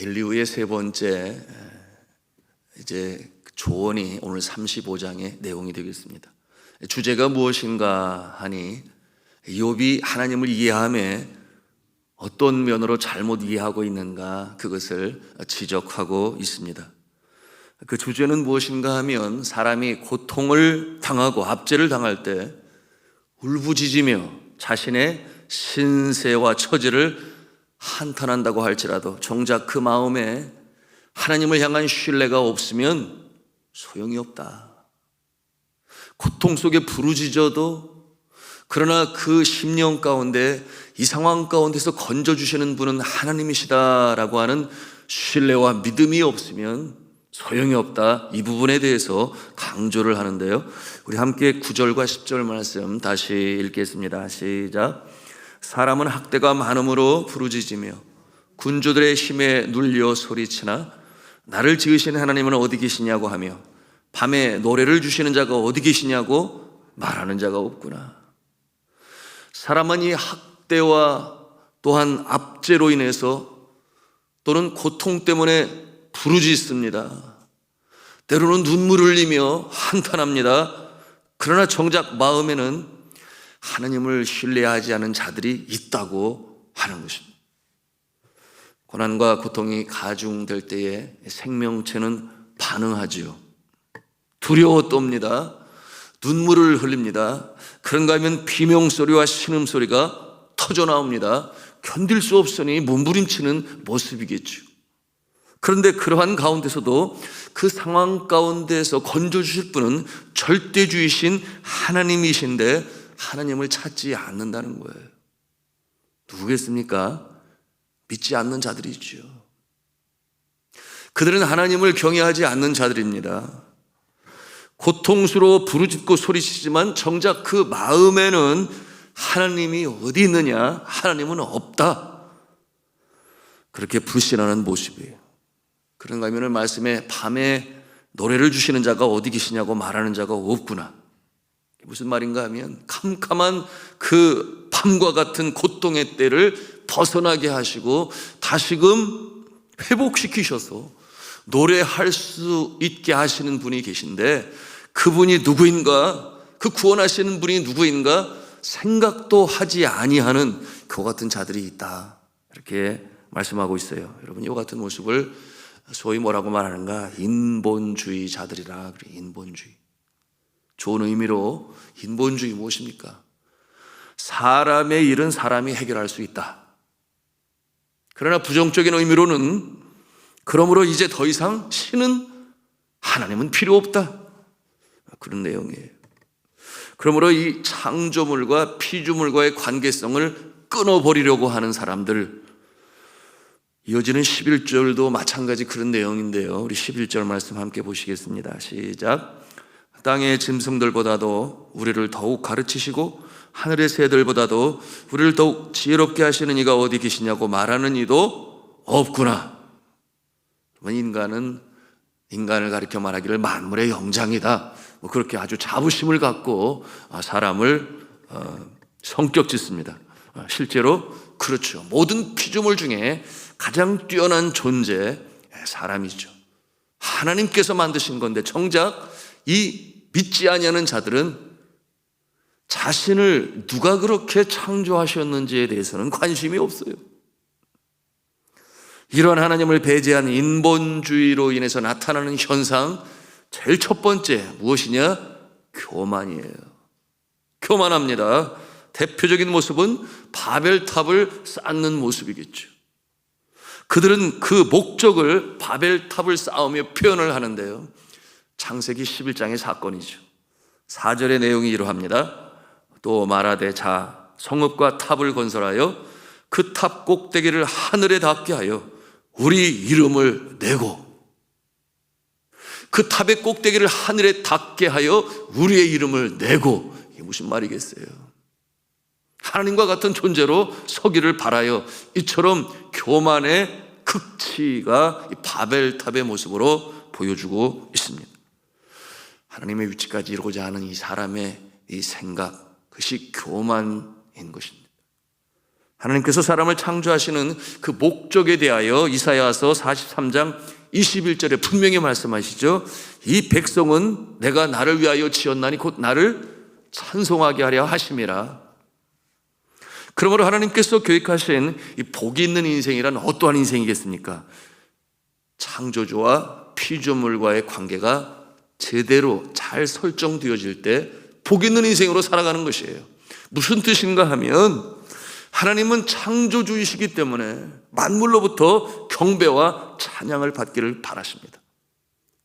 인류의 세 번째 이제 조언이 오늘 35장의 내용이 되겠습니다. 주제가 무엇인가 하니 욥이 하나님을 이해함에 어떤 면으로 잘못 이해하고 있는가 그것을 지적하고 있습니다. 그 주제는 무엇인가 하면 사람이 고통을 당하고 압제를 당할 때 울부짖으며 자신의 신세와 처지를 한탄한다고 할지라도 정작 그 마음에 하나님을 향한 신뢰가 없으면 소용이 없다. 고통 속에 부르짖어도 그러나 그 심령 가운데 이 상황 가운데서 건져주시는 분은 하나님이시다라고 하는 신뢰와 믿음이 없으면 소용이 없다. 이 부분에 대해서 강조를 하는데요. 우리 함께 9절과 10절 말씀 다시 읽겠습니다. 시작. 사람은 학대가 많음으로 부르짖으며 군주들의 힘에 눌려 소리치나 나를 지으신 하나님은 어디 계시냐고 하며 밤에 노래를 주시는 자가 어디 계시냐고 말하는 자가 없구나. 사람은 이 학대와 또한 압제로 인해서 또는 고통 때문에 부르짖습니다. 때로는 눈물을 흘리며 한탄합니다. 그러나 정작 마음에는 하나님을 신뢰하지 않은 자들이 있다고 하는 것입니다. 고난과 고통이 가중될 때에 생명체는 반응하지요. 두려워 떱니다. 눈물을 흘립니다. 그런가 하면 비명소리와 신음소리가 터져나옵니다. 견딜 수 없으니 몸부림치는 모습이겠죠. 그런데 그러한 가운데서도 그 상황 가운데서 건져주실 분은 절대주이신 하나님이신데 하나님을 찾지 않는다는 거예요. 누구겠습니까? 믿지 않는 자들이죠. 그들은 하나님을 경외하지 않는 자들입니다. 고통스러워 부르짖고 소리치지만 정작 그 마음에는 하나님이 어디 있느냐? 하나님은 없다. 그렇게 불신하는 모습이에요. 그런가 하면 말씀에 밤에 노래를 주시는 자가 어디 계시냐고 말하는 자가 없구나. 무슨 말인가 하면 캄캄한 그 밤과 같은 고통의 때를 벗어나게 하시고 다시금 회복시키셔서 노래할 수 있게 하시는 분이 계신데 그분이 누구인가, 그 구원하시는 분이 누구인가 생각도 하지 아니하는 그 같은 자들이 있다. 이렇게 말씀하고 있어요. 여러분, 이 같은 모습을 소위 뭐라고 말하는가? 인본주의자들이라 그래. 인본주의. 좋은 의미로 인본주의 무엇입니까? 사람의 일은 사람이 해결할 수 있다. 그러나 부정적인 의미로는 그러므로 이제 더 이상 신은 하나님은 필요 없다. 그런 내용이에요. 그러므로 이 창조물과 피조물과의 관계성을 끊어버리려고 하는 사람들, 이어지는 11절도 마찬가지 그런 내용인데요. 우리 11절 말씀 함께 보시겠습니다. 시작. 땅의 짐승들보다도 우리를 더욱 가르치시고 하늘의 새들보다도 우리를 더욱 지혜롭게 하시는 이가 어디 계시냐고 말하는 이도 없구나. 인간은 인간을 가리켜 말하기를 만물의 영장이다. 그렇게 아주 자부심을 갖고 사람을 성격 짓습니다. 실제로 그렇죠. 모든 피조물 중에 가장 뛰어난 존재 사람이죠. 하나님께서 만드신 건데 정작 이 믿지 아니하는 자들은 자신을 누가 그렇게 창조하셨는지에 대해서는 관심이 없어요. 이런 하나님을 배제한 인본주의로 인해서 나타나는 현상, 제일 첫 번째 무엇이냐? 교만이에요. 교만합니다. 대표적인 모습은 바벨탑을 쌓는 모습이겠죠. 그들은 그 목적을 바벨탑을 쌓으며 표현을 하는데요. 창세기 11장의 사건이죠. 4절의 내용이 이러합니다. 또 말하되 자 성읍과 탑을 건설하여 그 탑 꼭대기를 하늘에 닿게 하여 우리 이름을 내고, 그 탑의 꼭대기를 하늘에 닿게 하여 우리의 이름을 내고, 이게 무슨 말이겠어요? 하나님과 같은 존재로 서기를 바라요. 이처럼 교만의 극치가 이 바벨탑의 모습으로 보여주고 있습니다. 하나님의 위치까지 이루고자 하는 이 사람의 이 생각, 그것이 교만인 것입니다. 하나님께서 사람을 창조하시는 그 목적에 대하여 이사야서 43장 21절에 분명히 말씀하시죠. 이 백성은 내가 나를 위하여 지었나니 곧 나를 찬송하게 하려 하심이라. 그러므로 하나님께서 계획하신 이 복이 있는 인생이란 어떠한 인생이겠습니까? 창조주와 피조물과의 관계가 제대로 잘 설정되어질 때 복 있는 인생으로 살아가는 것이에요. 무슨 뜻인가 하면 하나님은 창조주이시기 때문에 만물로부터 경배와 찬양을 받기를 바라십니다.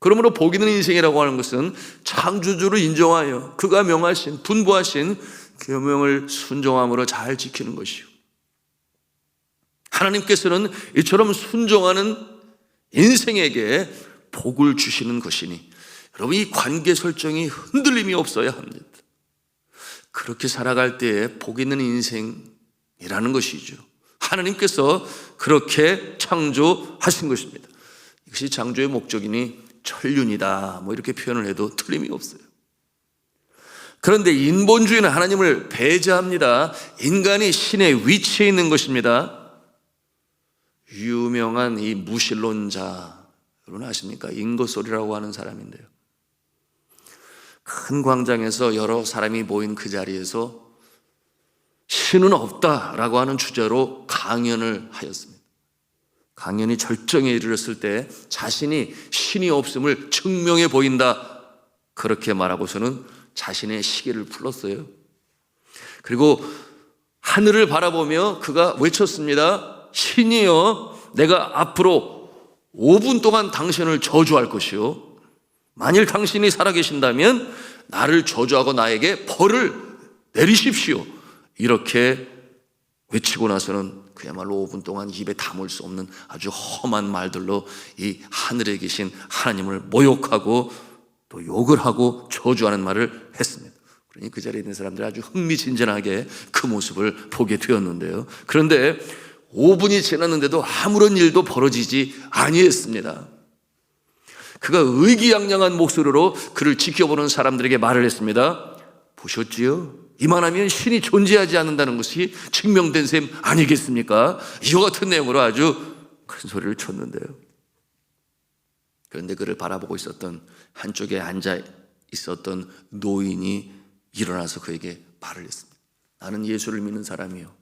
그러므로 복 있는 인생이라고 하는 것은 창조주를 인정하여 그가 명하신 분부하신 계명을 순종함으로 잘 지키는 것이요, 하나님께서는 이처럼 순종하는 인생에게 복을 주시는 것이니 여러분, 이 관계 설정이 흔들림이 없어야 합니다. 그렇게 살아갈 때에 복 있는 인생이라는 것이죠. 하나님께서 그렇게 창조하신 것입니다. 이것이 창조의 목적이니 천륜이다 이렇게 표현을 해도 틀림이 없어요. 그런데 인본주의는 하나님을 배제합니다. 인간이 신의 위치에 있는 것입니다. 유명한 이 무신론자, 여러분 아십니까? 인거솔이라고 하는 사람인데요, 큰 광장에서 여러 사람이 모인 그 자리에서 신은 없다라고 하는 주제로 강연을 하였습니다. 강연이 절정에 이르렀을 때 자신이 신이 없음을 증명해 보인다, 그렇게 말하고서는 자신의 시계를 풀었어요. 그리고 하늘을 바라보며 그가 외쳤습니다. 신이여, 내가 앞으로 5분 동안 당신을 저주할 것이요, 만일 당신이 살아계신다면 나를 저주하고 나에게 벌을 내리십시오. 이렇게 외치고 나서는 그야말로 5분 동안 입에 담을 수 없는 아주 험한 말들로 이 하늘에 계신 하나님을 모욕하고 또 욕을 하고 저주하는 말을 했습니다. 그러니 그 자리에 있는 사람들이 아주 흥미진진하게 그 모습을 보게 되었는데요, 그런데 5분이 지났는데도 아무런 일도 벌어지지 아니했습니다. 그가 의기양양한 목소리로 그를 지켜보는 사람들에게 말을 했습니다. 보셨지요? 이만하면 신이 존재하지 않는다는 것이 증명된 셈 아니겠습니까? 이와 같은 내용으로 아주 큰 소리를 쳤는데요, 그런데 그를 바라보고 있었던 한쪽에 앉아 있었던 노인이 일어나서 그에게 말을 했습니다. 나는 예수를 믿는 사람이요,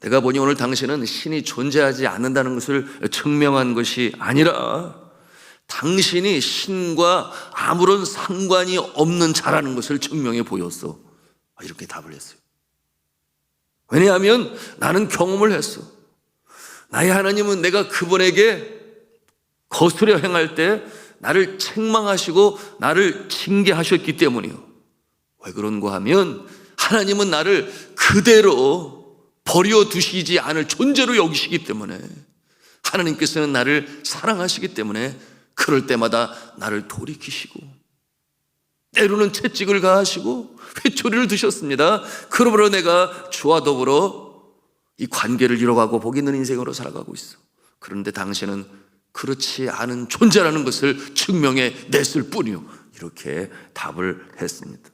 내가 보니 오늘 당신은 신이 존재하지 않는다는 것을 증명한 것이 아니라 당신이 신과 아무런 상관이 없는 자라는 것을 증명해 보였어. 이렇게 답을 했어요. 왜냐하면 나는 경험을 했어. 나의 하나님은 내가 그분에게 거스려 행할 때 나를 책망하시고 나를 징계하셨기 때문이요. 왜 그런가 하면 하나님은 나를 그대로 버려두시지 않을 존재로 여기시기 때문에, 하나님께서는 나를 사랑하시기 때문에 그럴 때마다 나를 돌이키시고 때로는 채찍을 가하시고 회초리를 드셨습니다. 그러므로 내가 주와 더불어 이 관계를 이뤄가고 복 있는 인생으로 살아가고 있어. 그런데 당신은 그렇지 않은 존재라는 것을 증명해 냈을 뿐이요. 이렇게 답을 했습니다.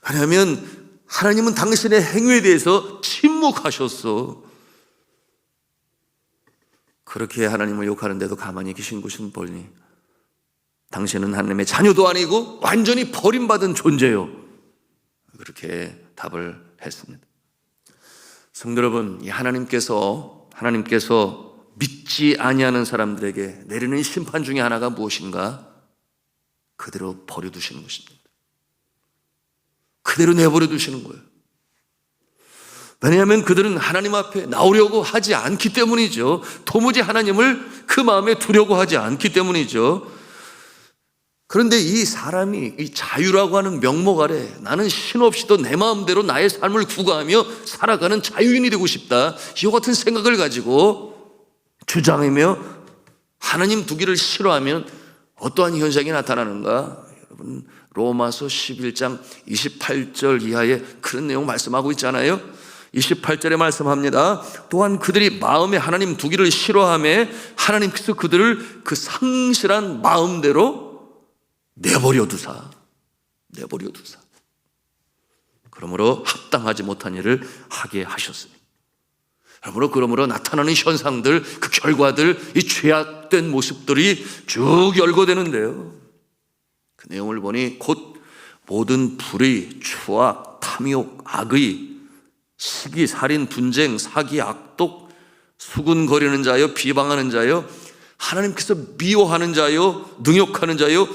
왜냐하면 하나님은 당신의 행위에 대해서 침묵하셨어. 그렇게 하나님을 욕하는데도 가만히 계신 것은 보니 당신은 하나님의 자녀도 아니고 완전히 버림받은 존재요. 그렇게 답을 했습니다. 성도 여러분, 이 하나님께서 믿지 아니하는 사람들에게 내리는 심판 중에 하나가 무엇인가? 그대로 버려두시는 것입니다. 그대로 내버려 두시는 거예요. 왜냐하면 그들은 하나님 앞에 나오려고 하지 않기 때문이죠. 도무지 하나님을 그 마음에 두려고 하지 않기 때문이죠. 그런데 이 사람이 이 자유라고 하는 명목 아래 나는 신 없이도 내 마음대로 나의 삶을 구가하며 살아가는 자유인이 되고 싶다, 이와 같은 생각을 가지고 주장하며 하나님 두기를 싫어하면 어떠한 현상이 나타나는가? 여러분, 로마서 11장 28절 이하에 그런 내용 말씀하고 있잖아요. 28절에 말씀합니다. 또한 그들이 마음에 하나님 두기를 싫어하며 하나님께서 그들을 그 상실한 마음대로 내버려 두사. 그러므로 합당하지 못한 일을 하게 하셨습니다. 그러므로 나타나는 현상들, 그 결과들, 이 죄악된 모습들이 쭉 열거되는데요. 그 내용을 보니 곧 모든 불의, 추악, 탐욕, 악의, 시기, 살인, 분쟁, 사기, 악독, 수군거리는 자요, 비방하는 자요, 하나님께서 미워하는 자요, 능욕하는 자요,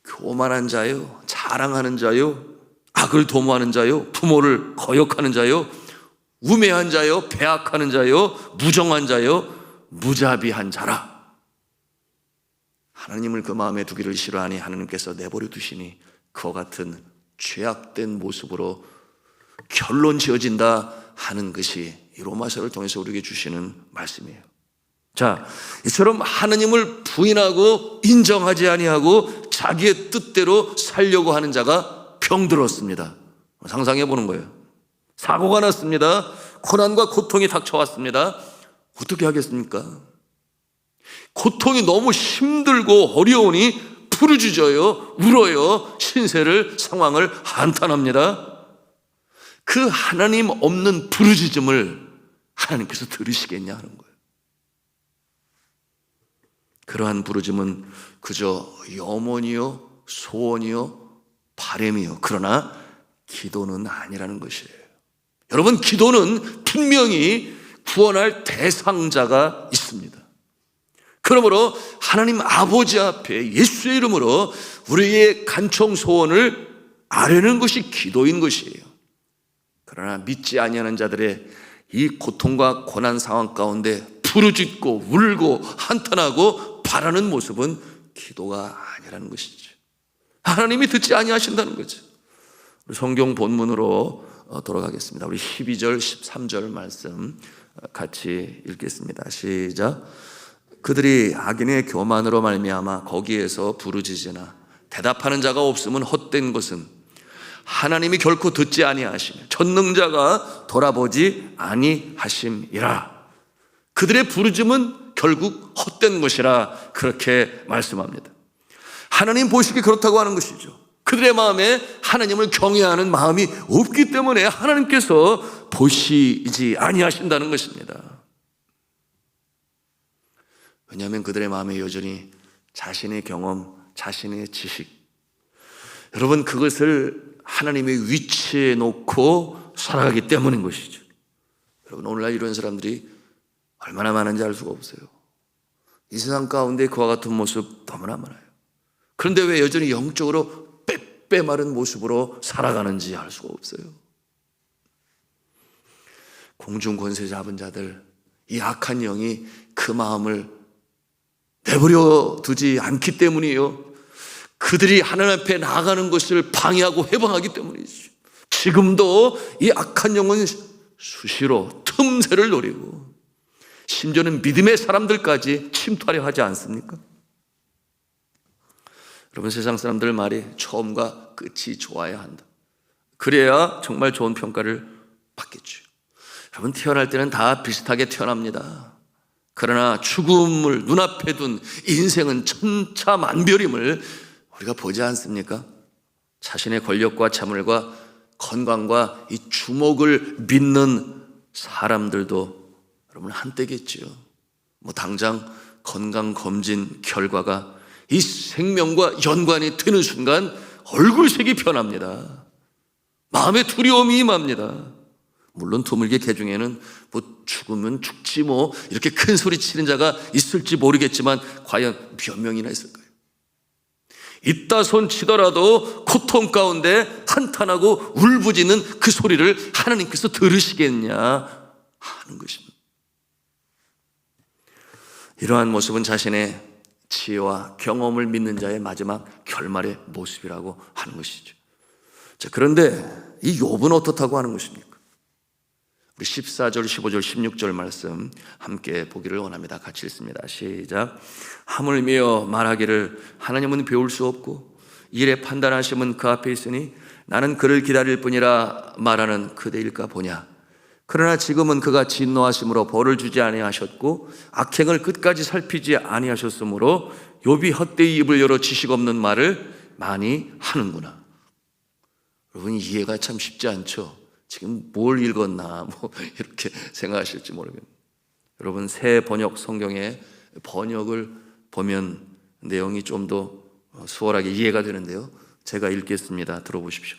교만한 자요, 자랑하는 자요, 악을 도모하는 자요, 부모를 거역하는 자요, 우매한 자요, 배악하는 자요, 무정한 자요, 무자비한 자라. 하나님을 그 마음에 두기를 싫어하니 하나님께서 내버려 두시니 그와 같은 죄악된 모습으로 결론 지어진다 하는 것이 이 로마서를 통해서 우리에게 주시는 말씀이에요. 자, 이처럼 하나님을 부인하고 인정하지 아니하고 자기의 뜻대로 살려고 하는 자가 병들었습니다. 상상해 보는 거예요. 사고가 났습니다. 고난과 고통이 닥쳐왔습니다. 어떻게 하겠습니까? 고통이 너무 힘들고 어려우니 부르짖어요, 울어요, 신세를, 상황을 한탄합니다. 그 하나님 없는 부르짖음을 하나님께서 들으시겠냐 하는 거예요. 그러한 부르짖음은 그저 염원이요, 소원이요, 바람이요. 그러나 기도는 아니라는 것이에요. 여러분, 기도는 분명히 구원할 대상자가 있습니다. 그러므로 하나님 아버지 앞에 예수의 이름으로 우리의 간청 소원을 아뢰는 것이 기도인 것이에요. 그러나 믿지 아니하는 자들의 이 고통과 고난 상황 가운데 부르짖고 울고 한탄하고 바라는 모습은 기도가 아니라는 것이죠. 하나님이 듣지 아니하신다는 거죠. 성경 본문으로 돌아가겠습니다. 우리 12절 13절 말씀 같이 읽겠습니다. 시작. 그들이 악인의 교만으로 말미암아 거기에서 부르짖으나 대답하는 자가 없으면 헛된 것은 하나님이 결코 듣지 아니하시며 전능자가 돌아보지 아니하심이라. 그들의 부르짖음은 결국 헛된 것이라 그렇게 말씀합니다. 하나님 보시기에 그렇다고 하는 것이죠. 그들의 마음에 하나님을 경외하는 마음이 없기 때문에 하나님께서 보시지 아니하신다는 것입니다. 왜냐하면 그들의 마음에 여전히 자신의 경험, 자신의 지식, 여러분 그것을 하나님의 위치에 놓고 살아가기 때문인 것이죠. 여러분 오늘날 이런 사람들이 얼마나 많은지 알 수가 없어요. 이 세상 가운데 그와 같은 모습 너무나 많아요. 그런데 왜 여전히 영적으로 빼마른 모습으로 살아가는지 알 수가 없어요. 공중 권세 잡은 자들, 이 악한 영이 그 마음을 내버려 두지 않기 때문이에요. 그들이 하나님 앞에 나아가는 것을 방해하고 해방하기 때문이죠. 지금도 이 악한 영은 수시로 틈새를 노리고 심지어는 믿음의 사람들까지 침투하려 하지 않습니까? 여러분 세상 사람들 말이 처음과 끝이 좋아야 한다. 그래야 정말 좋은 평가를 받겠죠. 여러분 태어날 때는 다 비슷하게 태어납니다. 그러나 죽음을 눈앞에 둔 인생은 천차만별임을 우리가 보지 않습니까? 자신의 권력과 재물과 건강과 이 주목을 믿는 사람들도 여러분 한때겠지요. 당장 건강검진 결과가 이 생명과 연관이 되는 순간 얼굴색이 변합니다. 마음의 두려움이 임합니다. 물론 드물게 개중에는 죽으면 죽지 이렇게 큰 소리 치는 자가 있을지 모르겠지만 과연 몇 명이나 있을까요? 있다 손 치더라도 고통 가운데 한탄하고 울부짖는 그 소리를 하나님께서 들으시겠냐 하는 것입니다. 이러한 모습은 자신의 지혜와 경험을 믿는 자의 마지막 결말의 모습이라고 하는 것이죠. 자, 그런데 이 욥은 어떻다고 하는 것입니까? 우리 14절, 15절, 16절 말씀 함께 보기를 원합니다. 같이 읽습니다. 시작. 하물며 말하기를 하나님은 배울 수 없고 일에 판단하심은 그 앞에 있으니 나는 그를 기다릴 뿐이라 말하는 그대일까 보냐. 그러나 지금은 그가 진노하심으로 벌을 주지 아니하셨고 악행을 끝까지 살피지 아니하셨으므로 욥이 헛되이 입을 열어 지식 없는 말을 많이 하는구나. 여러분 이해가 참 쉽지 않죠. 지금 뭘 읽었나 뭐 이렇게 생각하실지 모르겠습니다. 여러분, 새 번역 성경의 번역을 보면 내용이 좀 더 수월하게 이해가 되는데요, 제가 읽겠습니다. 들어보십시오.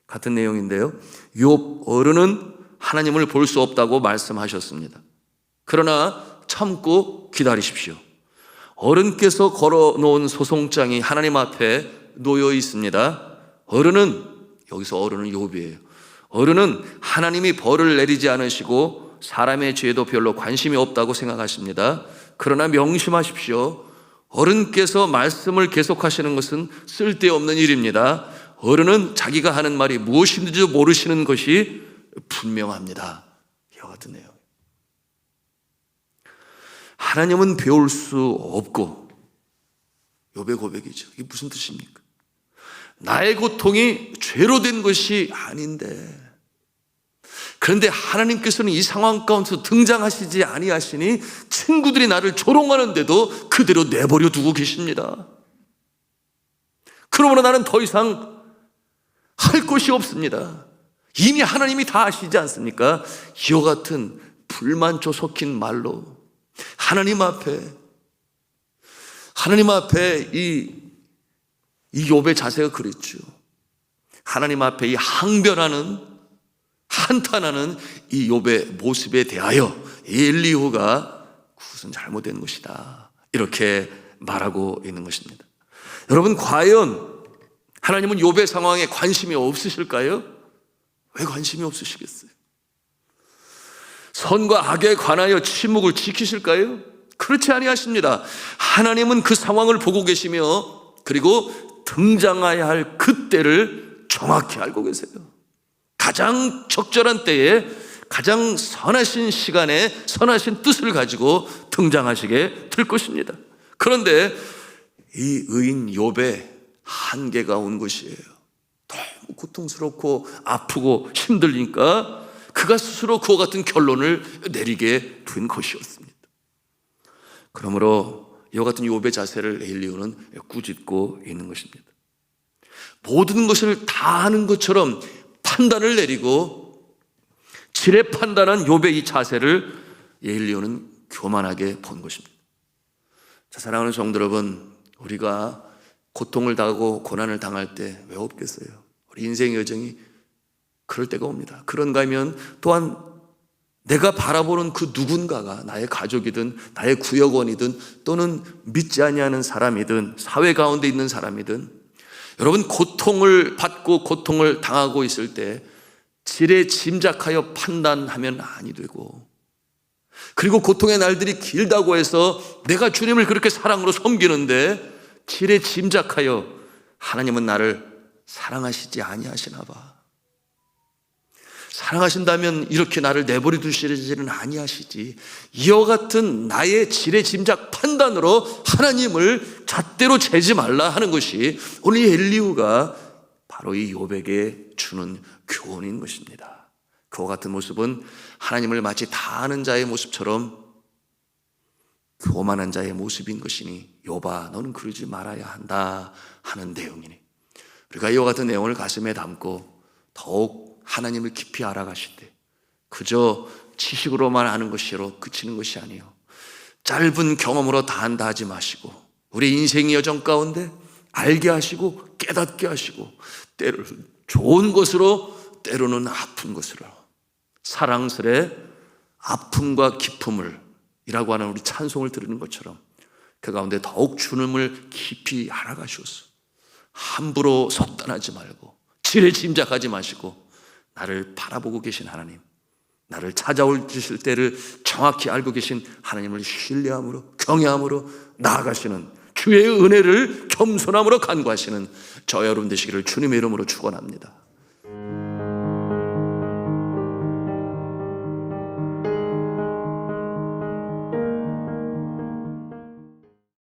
같은 내용인데요, 욥 어른은 하나님을 볼 수 없다고 말씀하셨습니다. 그러나 참고 기다리십시오. 어른께서 걸어놓은 소송장이 하나님 앞에 놓여 있습니다. 어른은, 여기서 어른은 욥이에요. 어른은 하나님이 벌을 내리지 않으시고 사람의 죄도 별로 관심이 없다고 생각하십니다. 그러나 명심하십시오. 어른께서 말씀을 계속하시는 것은 쓸데없는 일입니다. 어른은 자기가 하는 말이 무엇인지 모르시는 것이 분명합니다. 이와 같은 내용. 하나님은 배울 수 없고, 욥의 고백이죠. 이게 무슨 뜻입니까? 나의 고통이 죄로 된 것이 아닌데, 그런데 하나님께서는 이 상황 가운데서 등장하시지 아니하시니 친구들이 나를 조롱하는데도 그대로 내버려 두고 계십니다. 그러므로 나는 더 이상 할 것이 없습니다. 이미 하나님이 다 아시지 않습니까? 이와 같은 불만조 섞인 말로 하나님 앞에 이 욥의 자세가 그랬죠. 하나님 앞에 이 항변하는, 한탄하는 이 욥의 모습에 대하여 엘리후가 그것은 잘못된 것이다, 이렇게 말하고 있는 것입니다. 여러분, 과연 하나님은 욥의 상황에 관심이 없으실까요? 왜 관심이 없으시겠어요? 선과 악에 관하여 침묵을 지키실까요? 그렇지 아니하십니다. 하나님은 그 상황을 보고 계시며, 그리고 등장해야 할 그때를 정확히 알고 계세요. 가장 적절한 때에 가장 선하신 시간에 선하신 뜻을 가지고 등장하시게 될 것입니다. 그런데 이 의인 욥의 한계가 온 것이에요. 너무 고통스럽고 아프고 힘들니까 그가 스스로 그와 같은 결론을 내리게 된 것이었습니다. 그러므로 이와 같은 욥의 자세를 엘리후는 꾸짖고 있는 것입니다. 모든 것을 다 아는 것처럼 판단을 내리고 지레 판단한 욥의 이 자세를 엘리후는 교만하게 본 것입니다. 자, 사랑하는 성도 여러분, 우리가 고통을 당하고 고난을 당할 때 왜 없겠어요? 우리 인생의 여정이 그럴 때가 옵니다. 그런가 하면 또한 내가 바라보는 그 누군가가 나의 가족이든 나의 구역원이든 또는 믿지 아니하는 사람이든 사회 가운데 있는 사람이든, 여러분, 고통을 받고 고통을 당하고 있을 때 지레 짐작하여 판단하면 아니 되고, 그리고 고통의 날들이 길다고 해서 내가 주님을 그렇게 사랑으로 섬기는데 지레 짐작하여 하나님은 나를 사랑하시지 아니하시나 봐, 사랑하신다면 이렇게 나를 내버려 두시지는 아니하시지, 이와 같은 나의 지레 짐작 판단으로 하나님을 잣대로 재지 말라 하는 것이 오늘 엘리후가 바로 이 욥에게 주는 교훈인 것입니다. 그와 같은 모습은 하나님을 마치 다 아는 자의 모습처럼 교만한 자의 모습인 것이니 욥아, 너는 그러지 말아야 한다 하는 내용이니, 우리가 이와 같은 내용을 가슴에 담고 더욱 하나님을 깊이 알아가실 때 그저 지식으로만 아는 것으로 그치는 것이 아니요, 짧은 경험으로 다 안다 하지 마시고 우리 인생의 여정 가운데 알게 하시고 깨닫게 하시고, 때로는 좋은 것으로 때로는 아픈 것으로, 사랑스레 아픔과 기쁨을 이라고 하는 우리 찬송을 들으는 것처럼 그 가운데 더욱 주님을 깊이 알아가시옵소서. 함부로 속단하지 말고 지레 짐작하지 마시고 나를 바라보고 계신 하나님, 나를 찾아오실 때를 정확히 알고 계신 하나님을 신뢰함으로 경외함으로 나아가시는 주의 은혜를 겸손함으로 간구하시는 저 여러분 되시기를 주님의 이름으로 축원합니다.